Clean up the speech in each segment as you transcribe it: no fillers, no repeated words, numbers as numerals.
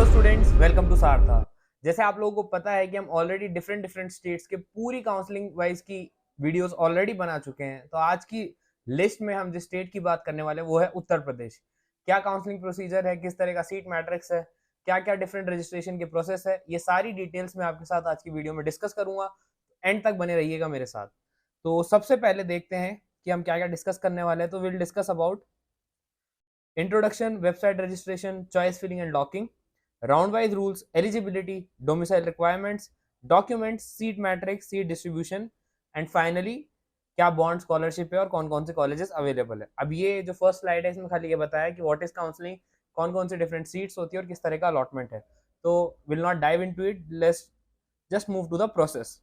Hello students, welcome to Saartha. जैसे आप लोगों को पता है कि हम ऑलरेडी डिफरेंट स्टेट्स के पूरी काउंसलिंग वाइज की वीडियोस ऑलरेडी बना चुके हैं। तो आज की लिस्ट में हम जिस स्टेट की बात करने वाले हैं वो है उत्तर प्रदेश। क्या काउंसलिंग प्रोसीजर है, किस तरह का सीट मैट्रिक्स है, क्या क्या डिफरेंट रजिस्ट्रेशन के प्रोसेस है, ये सारी डिटेल्स मैं आपके साथ आज की वीडियो में डिस्कस करूंगा। एंड तक बने रहिएगा मेरे साथ। तो सबसे पहले देखते हैं कि हम क्या क्या डिस्कस करने वाले हैं। तो will discuss about introduction, website registration, choice filling and locking, round wise rules, eligibility, domicile requirements, documents, seat matrix, seat distribution and finally क्या बॉन्ड स्कॉलरशिप है और कौन कौन से कॉलेजेस अवेलेबल है। अब ये जो फर्स्ट स्लाइड है इसमें खाली ये बताया कि व्हाट इज काउंसलिंग, कौन कौन से डिफरेंट सीट्स होती है और किस तरह का अलॉटमेंट है। तो will not dive into it, let's just move to the process.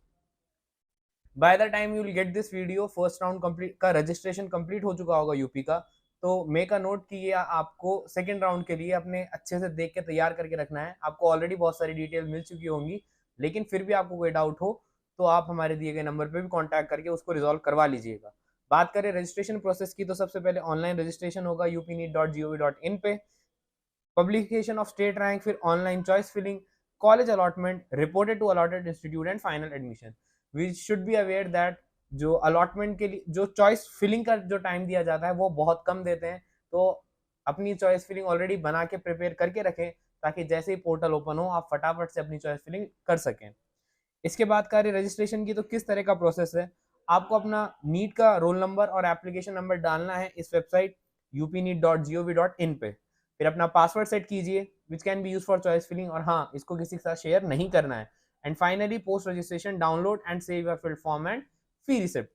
By the time you will get this video first round complete का रजिस्ट्रेशन कंप्लीट हो चुका होगा यूपी का। तो मेक अ नोट कि ये आपको सेकंड राउंड के लिए अपने अच्छे से देख के तैयार करके रखना है। आपको ऑलरेडी बहुत सारी डिटेल मिल चुकी होंगी, लेकिन फिर भी आपको कोई डाउट हो तो आप हमारे दिए गए नंबर पे भी कांटेक्ट करके उसको रिजॉल्व करवा लीजिएगा। बात करें रजिस्ट्रेशन प्रोसेस की, तो सबसे पहले ऑनलाइन रजिस्ट्रेशन होगा upneet.gov.in पे। पब्लिकेशन ऑफ स्टेट रैंक, फिर online choice filling, college allotment, reported to allotted institute and final admission. We should be aware that जो अलॉटमेंट के लिए जो चॉइस फिलिंग का जो टाइम दिया जाता है वो बहुत कम देते हैं। तो अपनी चॉइस फिलिंग ऑलरेडी बना के प्रिपेयर करके रखें ताकि जैसे ही पोर्टल ओपन हो आप फटाफट से अपनी चॉइस फिलिंग कर सकें। इसके बाद करें रजिस्ट्रेशन की, तो किस तरह का प्रोसेस है। आपको अपना नीट का रोल नंबर और एप्लीकेशन नंबर डालना है इस वेबसाइट upneet.gov.in पे। फिर अपना पासवर्ड सेट कीजिए which can be use for choice filling, और हाँ, इसको किसी के साथ शेयर नहीं करना है। And finally post registration, download and save your field form and fee receipt.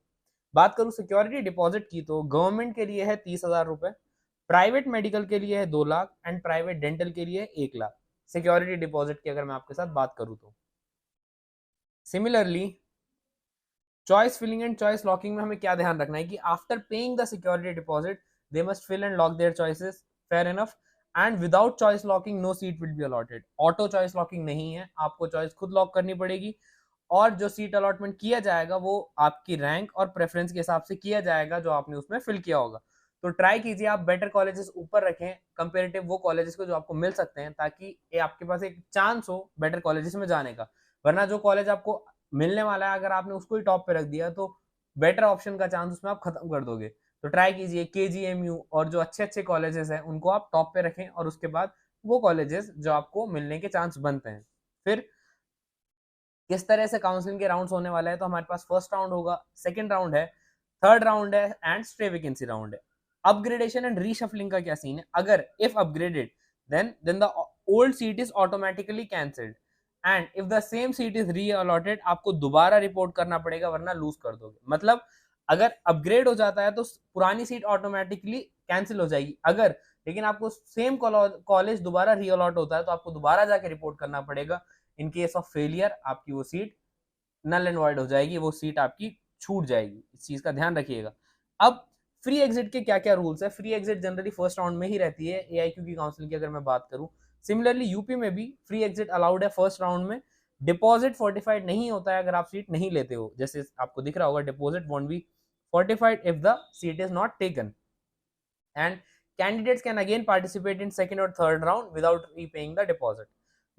बात करूं सिक्योरिटी डिपॉजिट की, तो गवर्नमेंट के लिए है 30,000 रुपए, प्राइवेट मेडिकल के लिए है 2 लाख एंड प्राइवेट डेंटल के लिए 1 लाख सिक्योरिटी डिपॉजिट की अगर मैं आपके साथ बात करूं तो। Similarly choice filling and choice locking में हमें क्या ध्यान रखना है कि after paying the security deposit they must fill and lock their choices, fair enough. And without choice locking no seat will be allotted. Auto choice locking नहीं है, आपको चॉइस खुद लॉक करनी पड़ेगी और जो सीट अलॉटमेंट किया जाएगा वो आपकी रैंक और प्रेफरेंस के हिसाब से किया जाएगा जो आपने उसमें फिल किया होगा। तो ट्राई कीजिए आप बेटर कॉलेजेस ऊपर रखें कंपेरेटिव वो कॉलेजेस को जो आपको मिल सकते हैं, ताकि ये आपके पास एक चांस हो बेटर कॉलेजेस में जाने का। वरना जो कॉलेज आपको मिलने वाला है अगर आपने उसको ही टॉप पे रख दिया तो बेटर ऑप्शन का चांस उसमें आप खत्म कर दोगे। तो ट्राई कीजिए KGMU और जो अच्छे अच्छे कॉलेजेस हैं उनको आप टॉप पे रखें और उसके बाद वो कॉलेजेस जो आपको मिलने के चांस बनते हैं। फिर किस तरह से काउंसलिंग के राउंड्स होने वाले हैं, तो हमारे पास फर्स्ट राउंड होगा, सेकंड राउंड है, थर्ड राउंड है एंड स्टे वैकेंसी राउंड है। अपग्रेडेशन एंड रीशफलिंग का क्या सीन है, अगर if upgraded then the old seat is automatically cancelled and if the same seat is re allotted आपको दोबारा रिपोर्ट करना पड़ेगा वरना लूज कर दोगे। मतलब अगर अपग्रेड हो जाता है तो पुरानी सीट ऑटोमेटिकली कैंसिल हो जाएगी, अगर लेकिन आपको सेम कॉलेज दोबारा री अलॉट होता है तो आपको दोबारा जाके रिपोर्ट करना पड़ेगा। इन केस ऑफ फेलियर आपकी वो सीट नल एंड वॉइड हो जाएगी, वो सीट आपकी छूट जाएगी। इस चीज का ध्यान रखिएगा। अब फ्री एग्जिट के क्या क्या रूल्स है। Free exit generally first round में ही रहती है AIQ की काउंसलिंग की अगर मैं बात करूं। सिमिलरली यूपी में भी फ्री एग्जिट अलाउड है फर्स्ट राउंड में। डिपॉजिट फोर्टिफाइड नहीं होता है अगर आप सीट नहीं लेते हो, जैसे आपको दिख रहा होगा deposit won't be fortified if the seat is not taken and candidates can again participate in second or third round without repaying the deposit.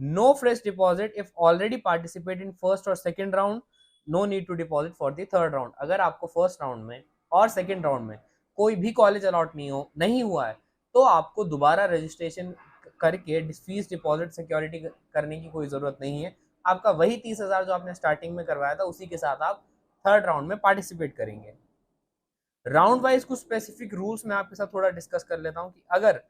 No fresh deposit if already participate in first or second round. No need to deposit for the third round. अगर आपको first round में और second round में कोई भी college allot नहीं हुआ है तो आपको दोबारा रजिस्ट्रेशन करके फीस डिपॉजिट सिक्योरिटी करने की कोई जरूरत नहीं है। आपका वही 30,000 जो आपने स्टार्टिंग में करवाया था उसी के साथ आप थर्ड राउंड में पार्टिसिपेट करेंगे। राउंड वाइज कुछ स्पेसिफिक रूल्स मैं आपके साथ थोड़ा डिस्कस कर लेता हूं कि अगर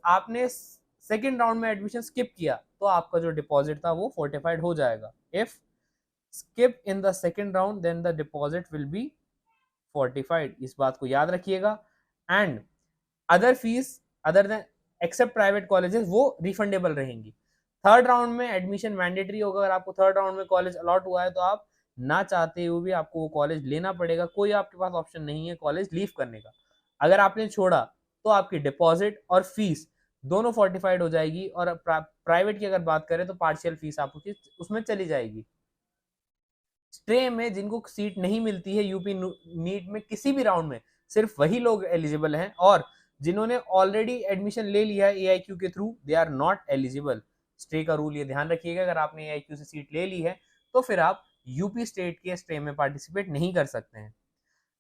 आपने सेकेंड राउंड में एडमिशन स्किप किया तो आपका जो डिपॉजिट था वो फोर्टिफाइड हो जाएगा। If skip in the second round then the deposit will be fortified, इस बात को याद रखिएगा। And other fees other than except private colleges वो रिफंडेबल रहेंगी। थर्ड राउंड में एडमिशन मैंडेटरी होगा। अगर आपको थर्ड राउंड में कॉलेज अलॉट हुआ है तो आप ना चाहते हुए भी आपको वो कॉलेज लेना पड़ेगा, कोई आपके पास ऑप्शन नहीं है कॉलेज लीव करने का। अगर आपने छोड़ा तो आपकी डिपॉजिट और फीस दोनों फोर्टिफाइड हो जाएगी और प्राइवेट की अगर बात करें तो पार्शियल फीस आपकी उसमें चली जाएगी। स्टे में जिनको सीट नहीं मिलती है यूपी नीट में किसी भी राउंड में सिर्फ वही लोग एलिजिबल हैं, और जिन्होंने ऑलरेडी एडमिशन ले लिया है AIQ के through they are not eligible. Stray का रूल ये ध्यान रखिएगा, अगर आपने AIQ से सीट ले ली है तो फिर आप यूपी स्टेट के स्टे में पार्टिसिपेट नहीं कर सकते हैं।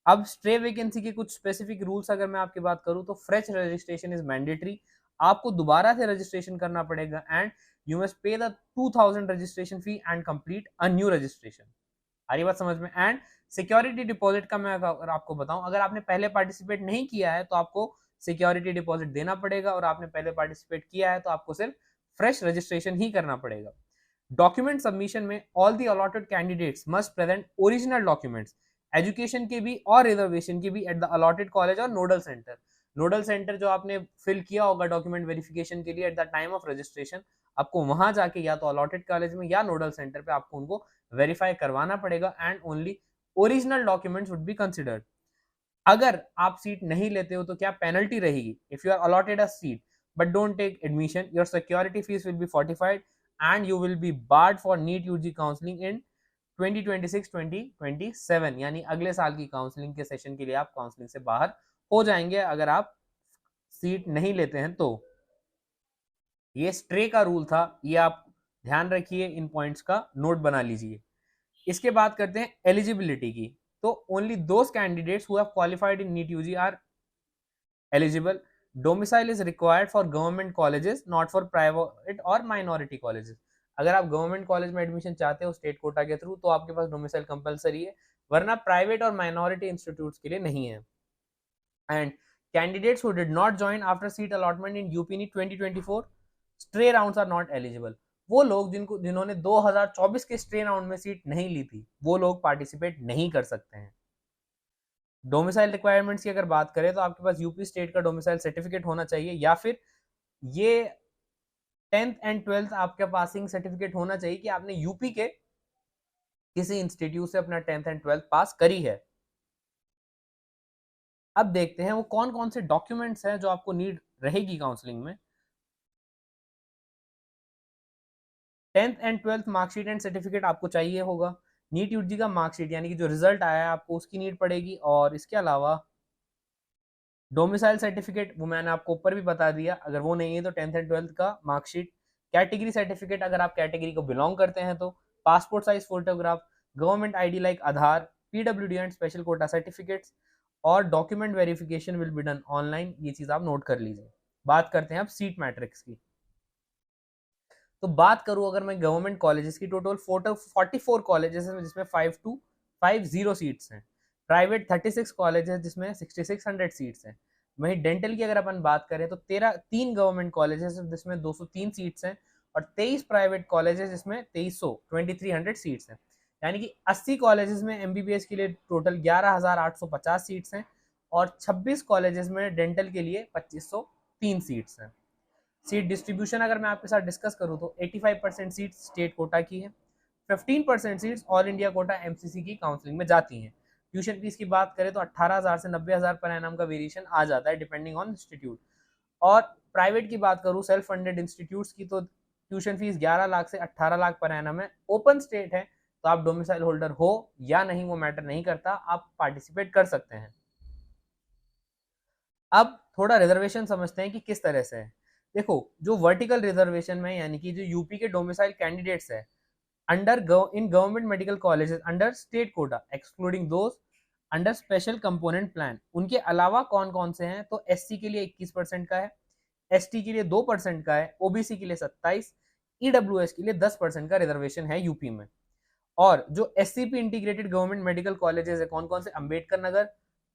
अब स्ट्रे वैकेंसी के कुछ स्पेसिफिक रूल्स अगर मैं आपकी बात करूं तो फ्रेश रजिस्ट्रेशन इज मैंडेटरी, आपको दोबारा से रजिस्ट्रेशन करना पड़ेगा and you must pay the 2000 registration fee and complete a new registration. आ रही बात समझ में? एंड सिक्योरिटी डिपॉजिट का मैं अगर आपको बताऊं, अगर आपने पहले पार्टिसिपेट नहीं किया है तो आपको सिक्योरिटी डिपॉजिट देना पड़ेगा, और आपने पहले पार्टिसिपेट किया है तो आपको सिर्फ फ्रेश रजिस्ट्रेशन ही करना पड़ेगा। डॉक्यूमेंट सबमिशन में all the allotted candidates must present original documents, education के भी और रिजर्वेशन के भी, एट द अलॉटेड कॉलेज और नोडल सेंटर। नोडल सेंटर जो आपने फिल किया होगा डॉक्यूमेंट वेरिफिकेशन के लिए at the time of registration, आपको वहां जाके या तो अलॉटेड कॉलेज में या नोडल सेंटर पे आपको उनको वेरीफाई करवाना पड़ेगा and only original documents would be considered. अगर आप सीट नहीं लेते हो तो क्या पेनल्टी रहेगी? If you are allotted a seat but don't take admission, your security fees will be fortified and you will be barred for NEET UG counselling in 2026-2027, यानी अगले साल की काउंसलिंग के सेशन के लिए आप काउंसलिंग से बाहर हो जाएंगे अगर आप सीट नहीं लेते हैं तो। ये स्ट्रे का रूल था, ये आप ध्यान रखिए, इन पॉइंट्स का नोट बना लीजिए। इसके बाद करते हैं एलिजिबिलिटी की। तो only those candidates who have qualified in NEET UG are eligible. Domicile is required for government colleges not for private और माइनॉरिटी कॉलेजेस। अगर आप गवर्नमेंट कॉलेज में एडमिशन चाहते हो स्टेट कोटा के थ्रू तो आपके पास डोमिसाइल कंपलसरी है, वरना प्राइवेट और माइनॉरिटी इंस्टीट्यूट्स के लिए नहीं है। And candidates who did not join after seat allotment in UP NEET 2024 stray rounds are not eligible. वो लोग जिन्होंने 2024 के स्ट्रे राउंड में सीट नहीं ली थी वो लोग पार्टिसिपेट नहीं कर सकते हैं। डोमिसाइल रिक्वायरमेंट्स की अगर बात करें तो आपके पास यूपी स्टेट का डोमिसाइल सर्टिफिकेट होना चाहिए, या फिर ये 10th एंड 12th आपके पासिंग सर्टिफिकेट होना चाहिए कि आपने यूपी के किसी इंस्टीट्यूट से अपना 10th एंड 12th पास करी है। अब देखते हैं वो कौन कौन से डॉक्यूमेंट्स हैं जो आपको नीड रहेगी काउंसलिंग में। 10th and 12th marksheet and certificate आपको चाहिए होगा। नीट यूजी का मार्कशीट यानी कि जो रिजल्ट आया है आपको उसकी नीड पड़ेगी, और इसके अलावा डोमिसाइल सर्टिफिकेट वो मैंने आपको ऊपर भी बता दिया, अगर वो नहीं है तो 10th एंड 12th का मार्कशीट। कैटेगरी सर्टिफिकेट अगर आप कैटेगरी को बिलोंग करते हैं तो passport size photograph, government ID like Aadhaar, PWD and special quota certificates, और document verification will be done online. ये चीज आप नोट कर लीजिए। बात करते हैं अब सीट मैट्रिक्स की। तो बात करूं अगर मैं गवर्नमेंट कॉलेजेस की, टोटल 44 कॉलेजेस हैं जिसमें 5250 सीट्स हैं। प्राइवेट 36 कॉलेजेस जिसमें 6600 सीट्स हैं। वहीं डेंटल की अगर अपन बात करें तो 3 गवर्नमेंट कॉलेजेस जिसमें 203 सीट्स हैं, और 23 प्राइवेट कॉलेजेस जिसमें 2300 सीट्स हैं। यानी कि 80 कॉलेजेस में एमबीबीएस के लिए टोटल 11850 सीट्स हैं, और 26 कॉलेजेस में डेंटल के लिए 2503 सीट्स हैं। सीट डिस्ट्रीब्यूशन अगर मैं आपके साथ डिस्कस करूं तो 85% सीट स्टेट कोटा की है, 15% seats all India quota MCC की काउंसलिंग में जाती हैं। ट्यूशन फीस की बात करें तो 18,000 से 90,000 पर एनम का वेरिएशन आ जाता है डिपेंडिंग ऑन इंस्टीट्यूट। और प्राइवेट की बात करूं सेल्फ फंडेड इंस्टीट्यूट्स की तो ट्यूशन फीस 11 लाख से 18 लाख पर एनम है। ओपन स्टेट है तो आप डोमिसाइल होल्डर हो या नहीं वो मैटर नहीं करता, आप पार्टिसिपेट कर सकते हैं। अब थोड़ा रिजर्वेशन समझते हैं कि किस तरह से है। देखो जो वर्टिकल रिजर्वेशन में यानी कि जो यूपी के डोमिसाइल कैंडिडेट्स है under in government medical colleges under state quota excluding those under special component plan, उनके अलावा कौन कौन से हैं तो एससी के लिए 21% का है, एसटी के लिए 2% का है, ओबीसी के लिए 27, ईडब्ल्यूएस के लिए 10% का रिजर्वेशन है यूपी में। और जो SCP integrated government medical colleges है कौन कौन से, अंबेडकर नगर,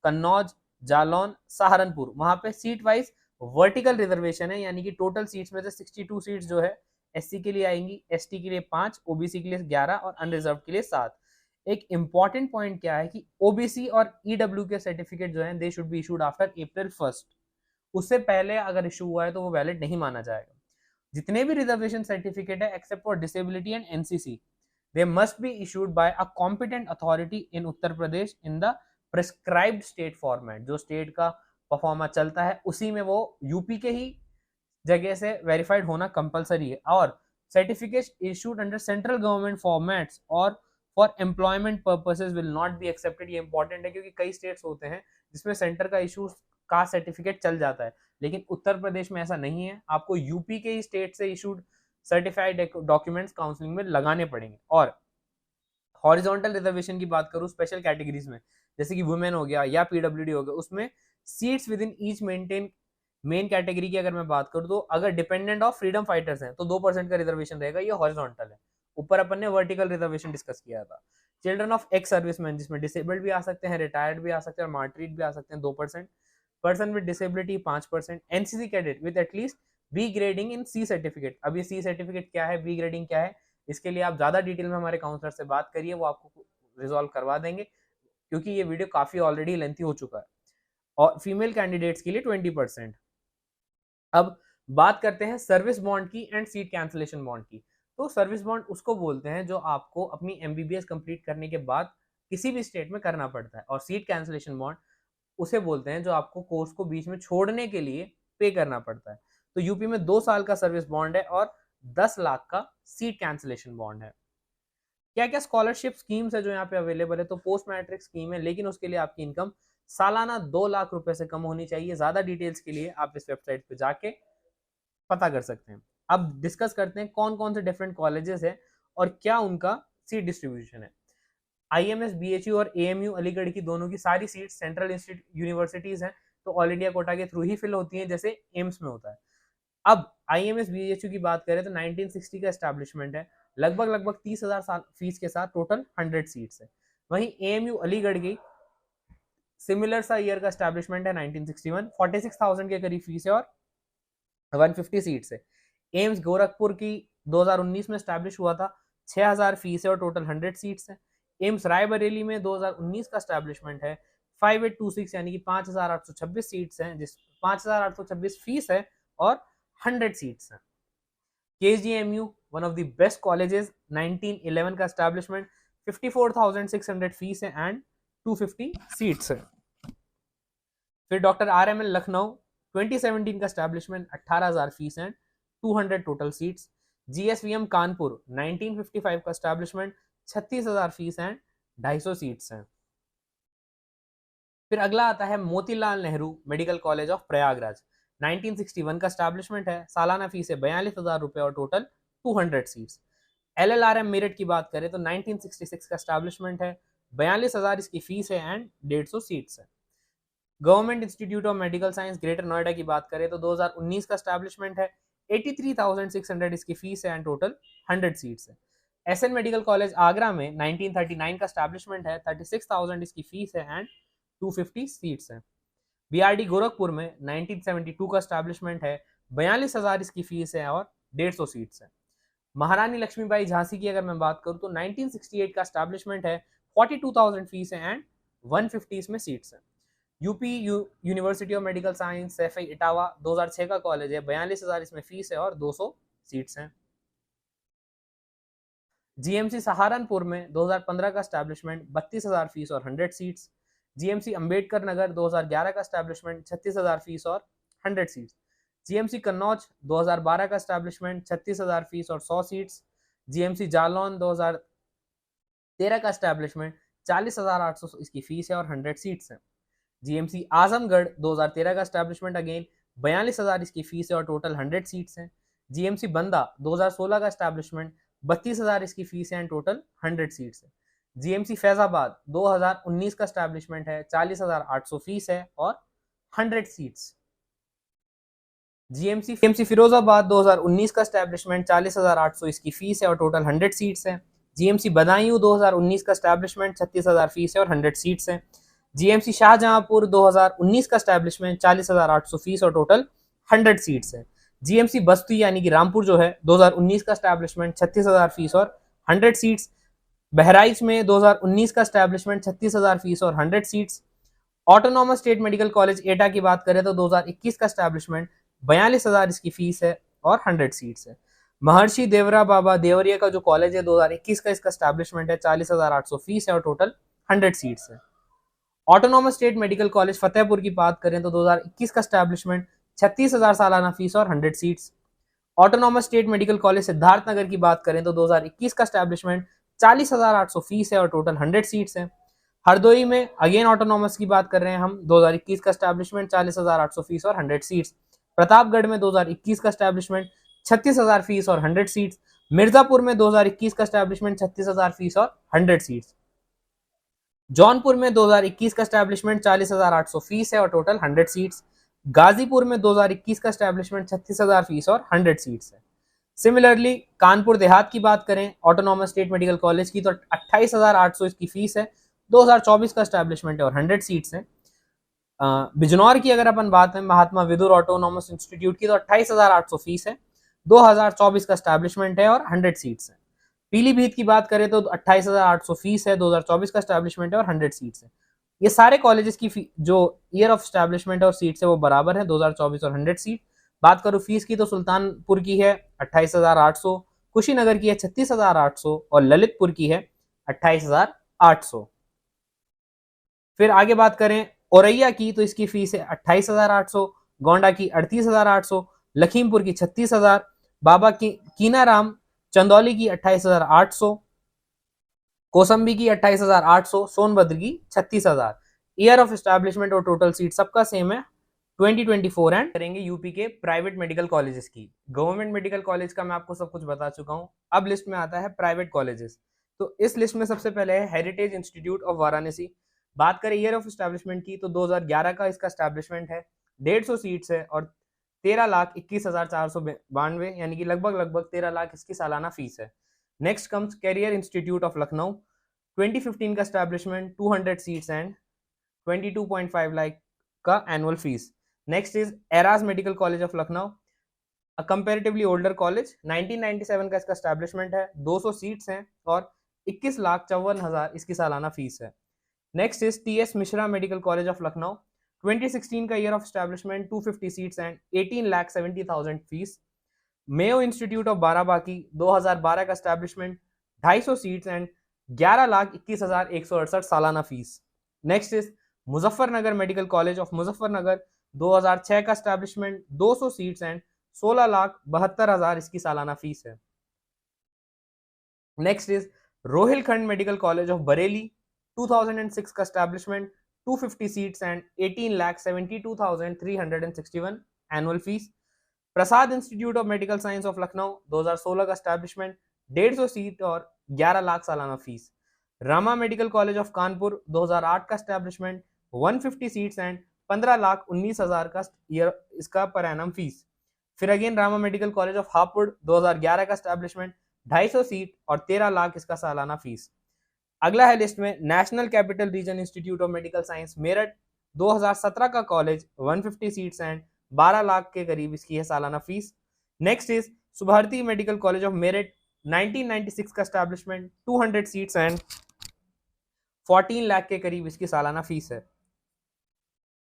कन्नौज, जालौन, सहारनपुर, वहां पे सीट वाइज वर्टिकल रिजर्वेशन है, यानी कि टोटल सीट्स में से 62 सीट्स जो है एससी के लिए आएंगी, एसटी के लिए 5, ओबीसी के लिए 11 और अनरिजर्व के लिए 7। एक इंपॉर्टेंट पॉइंट क्या है कि ओबीसी और ईडब्ल्यू के सर्टिफिकेट जो है they should be issued after April 1st। उससे पहले अगर इशू हुआ है तो वो वैलिड नहीं माना जाएगा। जितने भी रिजर्वेशन सर्टिफिकेट है except for disability and NCC they must be issued by a competent authority in Uttar Pradesh in the prescribed state format। जो स्टेट का परफॉर्मा चलता है उसी में वो यूपी के ही जगह से वेरीफाइड होना कंपलसरी है। और certificate issued under central government formats और for employment purposes will not be accepted. ये इंपॉर्टेंट है क्योंकि कई स्टेट्स होते हैं जिसमें सेंटर का इशू का सर्टिफिकेट चल जाता है, लेकिन उत्तर प्रदेश में ऐसा नहीं है। आपको यूपी के ही स्टेट से इशूड सर्टिफाइड डॉक्यूमेंट्स काउंसलिंग में लगाने पड़ेंगे। और हॉरिजॉन्टल रिजर्वेशन की बात करूं स्पेशल कैटेगरीज में, जैसे कि वुमेन हो गया या पीडब्ल्यूडी हो गया, उसमें seats with in each main category की अगर मैं बात करूं तो अगर डिपेंडेंट ऑफ फ्रीडम फाइटर्स हैं तो 2% का रिजर्वेशन रहेगा, ये हॉरिजॉन्टल है। ऊपर अपन ने वर्टिकल रिजर्वेशन डिस्कस किया था। चिल्ड्रन ऑफ एक्स सर्विसमैन, जिसमें डिसेबल्ड भी आ सकते हैं, रिटायर्ड भी आ सकते हैं और मार्टरीड भी आ सकते हैं, 2%। Person with disability 5%। NCC cadet with at least B grading in C certificate. अब ये सी सर्टिफिकेट क्या है, बी ग्रेडिंग क्या है, इसके लिए आप ज्यादा डिटेल में हमारे काउंसलर से बात करिए, वो आपको रिजॉल्व करवा देंगे, क्योंकि ये वीडियो काफी ऑलरेडी लेंथी हो चुका है। और फीमेल कैंडिडेट्स के लिए 20%। अब बात करते हैं सर्विस बॉन्ड की एंड सीट कैंसिलेशन बॉन्ड की। तो सर्विस बॉन्ड उसको बोलते हैं जो आपको अपनी एमबीबीएस कंप्लीट करने के बाद किसी भी स्टेट में करना पड़ता है, और सीट कैंसिलेशन बॉन्ड उसे बोलते हैं जो आपको कोर्स को बीच में छोड़ने के लिए पे करना पड़ता है। तो यूपी में 2 साल का सर्विस बॉन्ड है और 10 लाख का सीट कैंसिलेशन बॉन्ड है। क्या क्या स्कॉलरशिप स्कीम्स है जो यहाँ पे अवेलेबल है, तो पोस्ट मैट्रिक स्कीम है, लेकिन उसके लिए आपकी इनकम सालाना 2 लाख रुपए से कम होनी चाहिए। ज्यादा डिटेल्स के लिए आप इस वेबसाइट पे जाके पता कर सकते हैं। अब डिस्कस करते हैं कौन कौन से डिफरेंट कॉलेजेस है और क्या उनका सीट डिस्ट्रीब्यूशन है। आईएमएस, बीएचयू और एएमयू अलीगढ़ की दोनों की सारी सीट सेंट्रल यूनिवर्सिटीज हैं, तो ऑल इंडिया कोटा के थ्रू ही फिल होती हैं, जैसे एम्स में होता है। अब आईएमएस बीएचयू की बात करें तो 1960 का एस्टैब्लिशमेंट है, लगभग 30,000 साल फीस के साथ टोटल 100 सीट्स है। वहीं एएमयू अलीगढ़ की सिमिलर सा ईयर का एस्टैब्लिशमेंट है 1961, 46,000 के करीब फीस है और 150 सीट्स है। एम्स गोरखपुर की 2019 में एस्टैब्लिश हुआ था, 6,000 फीस है और टोटल 100 सीट्स है। एम्स रायबरेली में 2019 का एस्टैब्लिशमेंट है, 5826 यानी कि 5,826 सीट्स हैं, जिस 5,826 फीस है और 100 सीट्स हैं। KGMU one of the best colleges, 1911 का एस्टैब्लिशमेंट, 54,600 फीस है एंड 250 सीट्स है। फिर डॉक्टर RML लखनऊ 2017 का establishment, 18,000 fees and 200 total seats. GSVM Kanpur 1955 का एस्टैब्लिशमेंट, 36,000 फीस एंड 250 सीट्स हैं। फिर अगला आता है Motilal Nehru medical college of Prayagraj, 1961 का एस्टैब्लिशमेंट है, सालाना फीस है 42,000 रुपए और टोटल 200 सीट्स। LLRM मेरिट की बात करें तो 1966 का एस्टैब्लिशमेंट है, 42,000 इसकी फीस है एंड 150 सीट्स है। Government institute of medical science greater Noida की बात करें तो 2019 का एस्टैब्लिशमेंट है, 83,600 इसकी फीस है एंड टोटल 100 सीट्स है। SN मेडिकल कॉलेज आगरा में 1939 का एस्टैब्लिशमेंट है, 36,000 इसकी फीस है एंड 250 सीट्स है। BRD गोरखपुर में 1972 का एस्टैब्लिशमेंट है, 42,000 इसकी फीस है और 150 सीट्स है। महारानी लक्ष्मीबाई झांसी की अगर मैं बात करूं तो 1968 का एस्टैब्लिशमेंट है, 42,000 फीस है एंड 150 इसमें सीट्स है। UP university of medical science Saifai Etawah 2006 का कॉलेज है, 42,000 इसमें फीस है और 200 सीट्स हैं। GMC सहारनपुर में 2015 का एस्टैब्लिशमेंट, 32,000 फीस और 100 सीट्स। GMC अंबेडकर नगर 2011 का एस्टैब्लिशमेंट, 36,000 फीस और 100 सीट्स। GMC कन्नौज 2012 का एस्टैब्लिशमेंट, 36,000 फीस और 100 सीट्स। GMC जालौन 2013 का एस्टैब्लिशमेंट, 40,800 इसकी फीस है और 100 सीट्स हैं। GMC आजमगढ़ 2013 का एस्टैब्लिशमेंट, अगेन 42,000 इसकी फीस है और टोटल 100 सीट्स हैं। GMC बंदा 2016 का एस्टैब्लिशमेंट, 32,000 इसकी फीस है एंड टोटल 100 सीट्स है। GMC फैजाबाद 2019 का एस्टैब्लिशमेंट है, 40,800 फीस है और 100 सीट्स। GMC फिरोजाबाद 2019 का एस्टैब्लिशमेंट, 40,800 इसकी फीस है और टोटल 100 सीट्स है। GMC बदायूं 2019 का एस्टैब्लिशमेंट, 36,000 फीस है और 100 सीट्स है। GMC शाहजहांपुर 2019 का एस्टैब्लिशमेंट, 40,800 फीस और टोटल 100 सीट्स है। GMC बस्ती यानी कि रामपुर जो है 2019 का एस्टैब्लिशमेंट, 36,000 फीस और 100 सीट्स। बहराइच में 2019 का एस्टैब्लिशमेंट, 36,000 फीस और 100 seats. Autonomous state medical college एटा की बात करें तो 2021 का एस्टैब्लिशमेंट, 42,000 इसकी फीस है और 100 सीट्स है। महर्षि देवरा बाबा देवरिया का जो कॉलेज है 2021 का इसका एस्टैब्लिशमेंट है, 40,800 फीस है और टोटल 100 सीट्स है। Autonomous state medical college Fatehpur की बात करें तो 2021 का एस्टैब्लिशमेंट, 36,000 सालाना फीस और 100 seats. Autonomous state medical college Siddharthnagar की बात करें तो 2021 का एस्टैब्लिशमेंट, 40,800 फीस है और टोटल 100 सीट्स है। हरदोई में अगेन ऑटोनॉमस की बात कर रहे हैं हम, 2021 का एस्टैब्लिशमेंट, 40,800 फीस और 100 सीट्स। प्रतापगढ़ में 2021 का एस्टैब्लिशमेंट, 36,000 फीस और 100 सीट्स। मिर्जापुर में 2021 का एस्टैब्लिशमेंट 36,000 फीस और 100 सीट्स। जौनपुर में 2021 का एस्टैब्लिशमेंट 40,800 फीस है और टोटल 100 सीट्स। गाजीपुर में 2021 का एस्टैब्लिशमेंट 36,000 फीस और 100 सीट्स है। सिमिलरली कानपुर देहात की बात करें ऑटोनॉमस स्टेट मेडिकल कॉलेज की तो 28,800 इसकी फीस है, 2024 का एस्टैब्लिशमेंट है और 100 सीट्स हैं। बिजनौर की अगर अपन बात करें महात्मा विदुर ऑटोनॉमस इंस्टीट्यूट की तो 28,800 फीस है, 2024 का एस्टैब्लिशमेंट है और 100 सीट्स है। पीलीभीत की बात करें तो 28,800 फीस है, 2024 का एस्टैब्लिशमेंट है और 100 सीट्स है। ये सारे कॉलेजेस की जो ईयर ऑफ एस्टैब्लिशमेंट और सीट्स है वो बराबर है, 2024 और 100 सीट। बात करूं फीस की तो सुल्तानपुर की है 28,800, कुशीनगर की है 36,800 और ललितपुर की है 28,800। फिर आगे बात करें औरैया की तो इसकी फीस है 28,800, गोंडा की 38,800, लखीमपुर की 36,000, बाबा की कीनाराम चंदौली की 28,800, कोसंबी की 28,800, सोनभद्र की 36,000। ईयर ऑफ एस्टैब्लिशमेंट और टोटल सीट सबका सेम है 2024। एंड करेंगे यूपी के प्राइवेट मेडिकल कॉलेजेस की। गवर्नमेंट मेडिकल कॉलेज का मैं आपको सब कुछ बता चुका हूं, अब लिस्ट में आता है प्राइवेट कॉलेजेस। तो इस लिस्ट में सबसे पहले है हेरिटेज इंस्टीट्यूट ऑफ वाराणसी। बात करें ईयर ऑफ एस्टैब्लिशमेंट की तो 2011 का इसका एस्टैब्लिशमेंट है, 150 सीट्स है और 13,21,492 यानी कि लगभग 13 लाख इसकी सालाना फीस है। Next comes career institute of Lucknow, 2015 का एस्टैब्लिशमेंट, 200 सीट्स एंड 22.5 लाख का annual fees. Next is Era's medical college of Lucknow, a comparatively older college, 1997 का इसका एस्टैब्लिशमेंट है, 200 सीट्स हैं और 21,54,000 इसकी सालाना फीस है। Next is TS Mishra medical college of Lucknow, 2016 का year of establishment, 250 seats and 18,70,000 fees. Mayo institute of Barabanki, 2012 का एस्टैब्लिशमेंट, 250 सीट्स एंड 11,21,168 सालाना fees. Next is Muzaffarnagar medical college of Muzaffarnagar, 2006 का एस्टैब्लिशमेंट, 200 सीट्स एंड 16,72,000 इसकी सालाना फीस है। Next is Rohilkhand medical college of Bareilly, 2006 का establishment, 250 seats and 18,72,361 annual fees. Prasad institute of medical science of Lucknow, 2016 का establishment, 150 seat और 11 लाख सालाना fees. Rama medical college of Kanpur, 2008 का एस्टैब्लिशमेंट, 150 सीट्स एंड 15,19,000 का ईयर इसका पर एनम फीस। फिर again Rama medical college of Hapur, 2011 का एस्टैब्लिशमेंट, 250 सीट और 13 लाख इसका सालाना फीस। अगला है लिस्ट में national capital region institute of medical science Meerut, 2017 का कॉलेज, 150 सीट्स एंड 12 लाख के करीब इसकी है सालाना fees. Next is Subharti medical college of Meerut, 1996 का एस्टैब्लिशमेंट, 200 सीट्स एंड 14 लाख के करीब इसकी सालाना फीस है।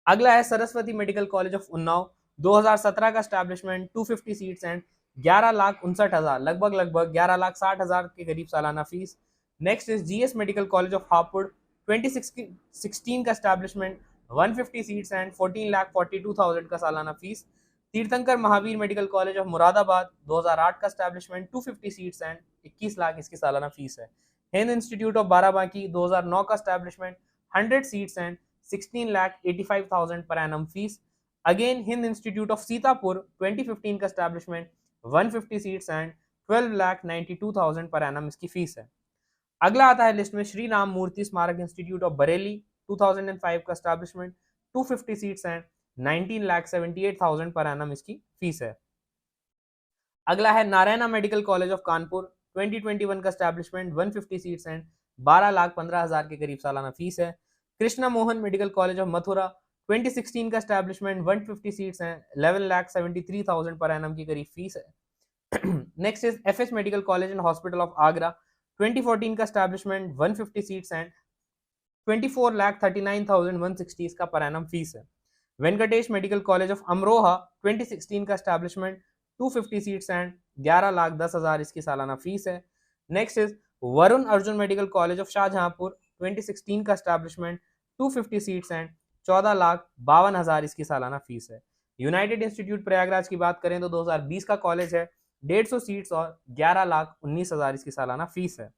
अगला है Saraswati medical college of Unnao, 2017 का एस्टैब्लिशमेंट, 250 सीट्स एंड 11,59,000 लगभग 11,60,000 के करीब सालाना fees. Next is GS medical college of Hapur, 2016 का एस्टैब्लिशमेंट, 150 सीट्स एंड 14,42,000 का सालाना फीस। तीर्थंकर Mahavir medical college of Moradabad, 2008 का एस्टैब्लिशमेंट, 250 सीट्स एंड 21 लाख इसकी सालाना फीस है। हिंद इंस्टीट्यूट ऑफ बाराबांकी, 2009 का एस्टैब्लिशमेंट, 100 सीट्स एंड 16,85,000 पर annum fees. Again Hind institute of Sitapur, 2015 का establishment, 150 seats and 12,92,000 per annum इसकी फीस है। अगला आता है लिस्ट में श्री राम मूर्ति स्मारक इंस्टीट्यूट ऑफ बरेली, 2005 का establishment, 250 seats and 19,78,000 per annum इसकी फीस है। अगला है Narayana medical college of Kanpur, 2021 का एस्टैब्लिशमेंट, 150 सीट्स एंड 12,15,000 के करीब सालाना फीस है। Krishna Mohan medical college of Mathura, 2016 का establishment, 150 seats and 11,73,000 per annum की करीब फीस है। Next is FS medical college and hospital of Agra, 2014 का एस्टैब्लिशमेंट, 150 सीट्स एंड 24,39,160 इसका पर एनम फीस है। Venkatesh medical college of Amroha, 2016 का एस्टैब्लिशमेंट, 250 सीट्स एंड 11,10,000 इसकी सालाना फीस है। Next is Varun Arjun medical college of Shahjahanpur, 2016 का एस्टैब्लिशमेंट, 250 सीट्स एंड 14,52,000 इसकी सालाना फीस है। यूनाइटेड इंस्टीट्यूट प्रयागराज की बात करें तो 2020 का कॉलेज है, 150 सीट्स और 11,19,000 इसकी सालाना फीस है।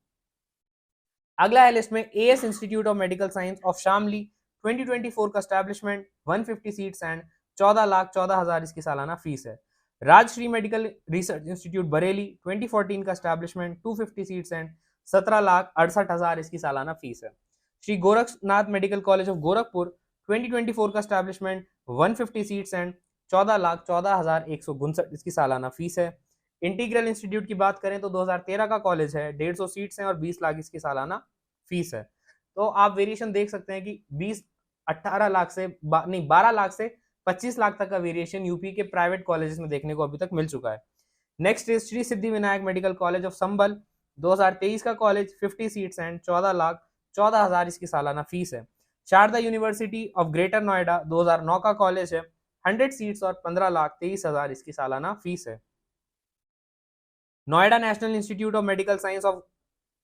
अगला है लिस्ट में as institute of medical science of Shamli, 2024 का एस्टैब्लिशमेंट, 150 सीट्स एंड 14,14,000 इसकी सालाना फीस है। Rajshree medical research institute Bareilly 2014 का एस्टैब्लिशमेंट 250 सीट्स एंड 17,68,000 इसकी सालाना फीस है। Shri Gorakhnath medical college of Gorakhpur 2024 का एस्टैब्लिशमेंट 150 सीट्स एंड 14,14,159 इसकी सालाना फीस है। इंटीग्रल इंस्टीट्यूट की बात करें तो 2013 का कॉलेज है, 150 सीट्स हैं और 20 लाख इसकी सालाना फीस है। तो आप वेरिएशन देख सकते हैं कि 18 लाख से नहीं 12 लाख से 25 लाख तक का वेरिएशन यूपी के प्राइवेट कॉलेजेस में देखने को अभी तक मिल चुका है। Next is Shri Siddhi Vinayak medical college of Sambhal 2023 का कॉलेज 50 सीट्स एंड 14,14,000 इसकी सालाना फीस है। Sharda university of greater Noida 2009 का कॉलेज है, 100 सीट्स और 15,23,000 इसकी सालाना फीस है। Noida national institute of medical science of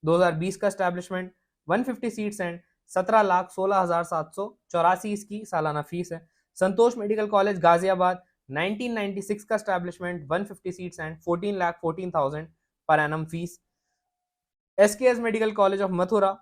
2020 का एस्टैब्लिशमेंट 150 सीट्स एंड 17,16,784 इसकी सालाना फीस है। संतोष मेडिकल कॉलेज गाजियाबाद 1996 का establishment 150 seats and 14,14,000 per annum fees. SKS medical college of Mathura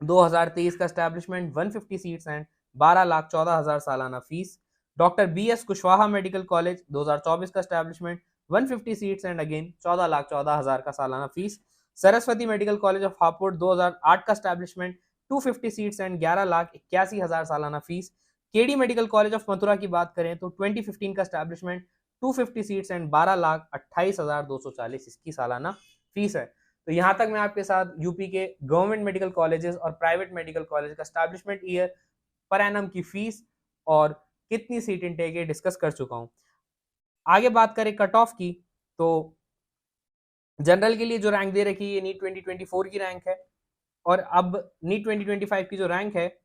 2023 का एस्टैब्लिशमेंट 150 सीट्स एंड 12,14,000 सालाना फीस। Doctor BS Kushwaha medical college 2024 का एस्टैब्लिशमेंट 150 सीट्स एंड अगेन 14,14,000 का सालाना fees. Saraswati medical college of Hapur 2008 का एस्टैब्लिशमेंट 250 सीट्स एंड 11,81,000 सालाना fees. KD medical college of Mathura की बात करें तो 2015 का एस्टैब्लिशमेंट 250 सीट्स एंड 12,28,240 इसकी सालाना फीस है। तो यहाँ तक मैं आपके साथ यूपी के गवर्नमेंट मेडिकल कॉलेजेस और प्राइवेट मेडिकल कॉलेज का एस्टैब्लिशमेंट ईयर, पर एनम की फीस और कितनी सीट इनटेक है डिस्कस कर चुका हूँ। आगे बात करें कट ऑफ की, तो जनरल के लिए जो रैंक दे रखी है नीट 2024 की रैंक है, और अब नीट 2025 की जो रैंक है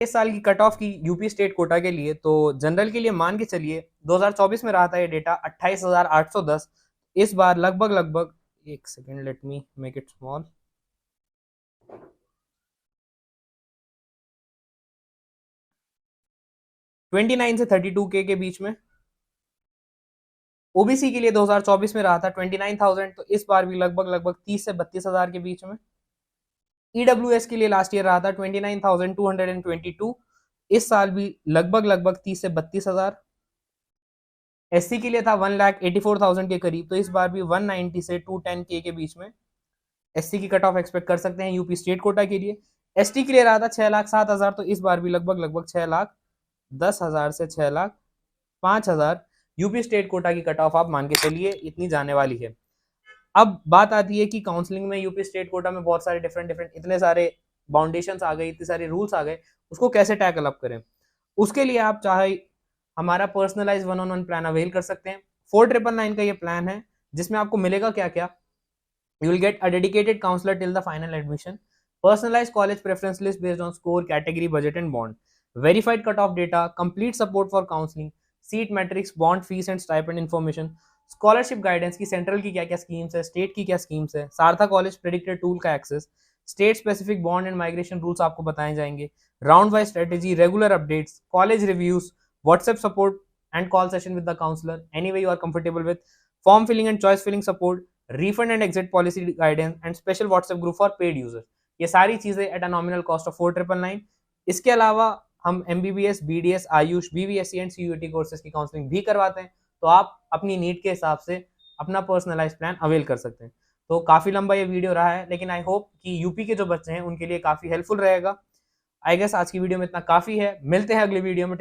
इस साल की कट ऑफ की यूपी स्टेट कोटा के लिए, तो जनरल के लिए मान के चलिए 2024 में रहा था ये डेटा 28,810। इस बार लगभग एक second, let me make it small, 29 से 32 के बीच में। ओबीसी के लिए 2024 में रहा था 29,000, तो इस बार भी लगभग 30 से 32,000 के बीच में। ईडब्ल्यूएस के लिए लास्ट ईयर रहा था 29,222, इस साल भी लगभग 30 से 32,000। एससी के लिए था 1,84,000 के करीब, तो इस बार भी 190 से 210 के बीच में एससी की कट ऑफ एक्सपेक्ट कर सकते हैं यूपी स्टेट कोटा के लिए। एसटी के लिए रहा था 6,07,000, तो इस बार भी लगभग 6,10,000 से 6,05,000 यूपी स्टेट कोटा की कट ऑफ आप मान के चलिए इतनी जाने वाली है। अब बात आती है कि काउंसलिंग में यूपी स्टेट कोटा में बहुत सारे डिफरेंट इतने सारे बाउंडेशंस आ गए, इतने सारे रूल्स आ गए, उसको कैसे टैकल अप करें। उसके लिए आप चाहे हमारा पर्सनलाइज 1-on-1 प्लान अवेल कर सकते हैं। 4,999 का ये प्लान है, जिसमें आपको मिलेगा क्या क्या, you will get a dedicated counselor till the final admission, personalized college preference list based on score, category, budget and bond, verified cutoff data, complete support for counseling, seat metrics, bond fees and stipend information, scholarship guidance की central की क्या क्या schemes है, state की क्या schemes है, सारथा college predicted tool का access, state specific bond and migration rules आपको बताए जाएंगे, round wise strategy, regular updates, college reviews, WhatsApp support and call session with the counsellor any way you are comfortable with, form filling and choice filling support, refund and exit policy guidance and special WhatsApp group for paid users. ये सारी चीजें at a nominal cost of 4,999। इसके अलावा हम MBBS, BDS, AYUSH, BVSc and CUT courses की counselling भी करवाते हैं, तो आप अपनी नीड के हिसाब से अपना पर्सनलाइज प्लान अवेल कर सकते हैं। तो काफी लंबा ये वीडियो रहा है, लेकिन आई होप कि यूपी के जो बच्चे हैं उनके लिए काफी हेल्पफुल रहेगा। आई गेस आज की वीडियो में इतना काफी है, मिलते हैं अगली वीडियो में।